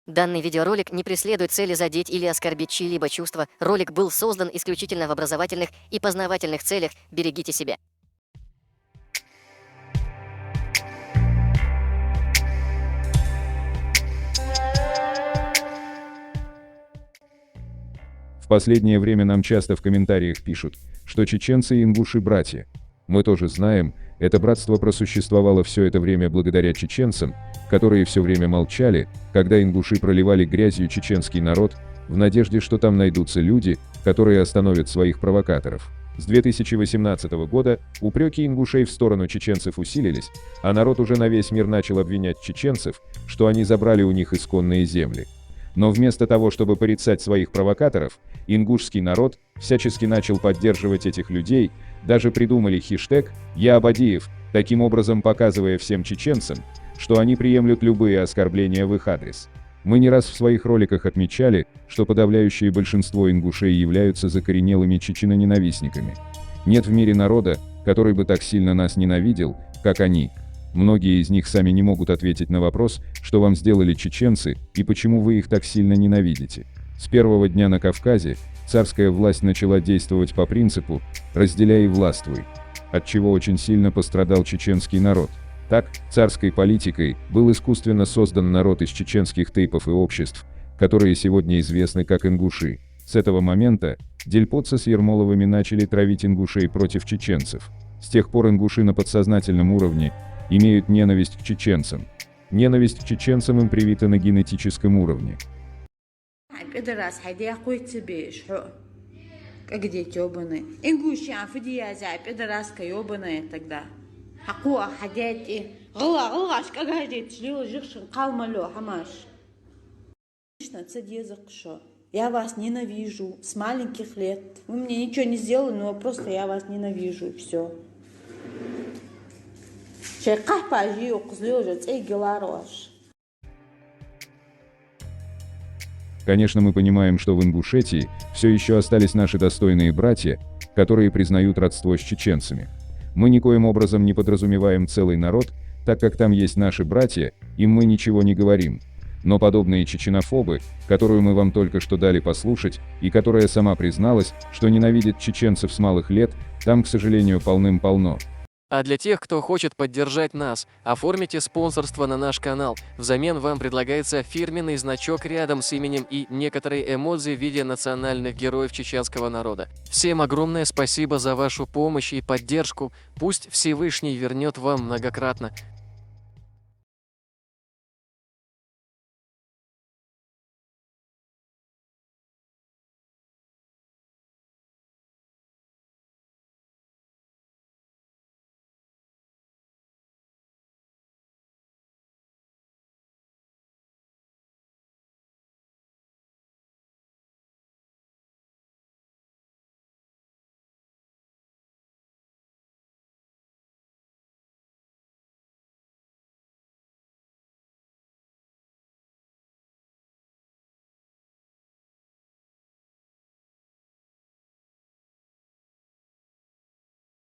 Данный видеоролик не преследует цели задеть или оскорбить чьи-либо чувства. Ролик был создан исключительно в образовательных и познавательных целях. Берегите себя. В последнее время нам часто в комментариях пишут, что чеченцы и ингуши братья. Мы тоже знаем, это братство просуществовало все это время благодаря чеченцам, которые все время молчали, когда ингуши проливали грязью чеченский народ, в надежде, что там найдутся люди, которые остановят своих провокаторов. С 2018 года упреки ингушей в сторону чеченцев усилились, а народ уже на весь мир начал обвинять чеченцев, что они забрали у них исконные земли. Но вместо того, чтобы порицать своих провокаторов, ингушский народ всячески начал поддерживать этих людей, даже придумали хэштег «Я Абадиев», таким образом показывая всем чеченцам, что они приемлют любые оскорбления в их адрес. Мы не раз в своих роликах отмечали, что подавляющее большинство ингушей являются закоренелыми чеченоненавистниками. Нет в мире народа, который бы так сильно нас ненавидел, как они. Многие из них сами не могут ответить на вопрос, что вам сделали чеченцы и почему вы их так сильно ненавидите. С первого дня на Кавказе царская власть начала действовать по принципу «разделяй и властвуй», от чего очень сильно пострадал чеченский народ. Так, царской политикой был искусственно создан народ из чеченских тейпов и обществ, которые сегодня известны как ингуши. С этого момента дельпотцы с Ермоловыми начали травить ингушей против чеченцев. С тех пор ингуши на подсознательном уровне имеют ненависть к чеченцам. Ненависть к чеченцам им привита на генетическом уровне. Я вас ненавижу с маленьких лет. Вы мне ничего не сделали, но просто я вас ненавижу, и все. Конечно, мы понимаем, что в Ингушетии все еще остались наши достойные братья, которые признают родство с чеченцами. Мы никоим образом не подразумеваем целый народ, так как там есть наши братья, им мы ничего не говорим. Но подобные чеченофобы, которую мы вам только что дали послушать, и которая сама призналась, что ненавидит чеченцев с малых лет, там, к сожалению, полным-полно. А для тех, кто хочет поддержать нас, оформите спонсорство на наш канал. Взамен вам предлагается фирменный значок рядом с именем и некоторые эмодзи в виде национальных героев чеченского народа. Всем огромное спасибо за вашу помощь и поддержку. Пусть Всевышний вернет вам многократно.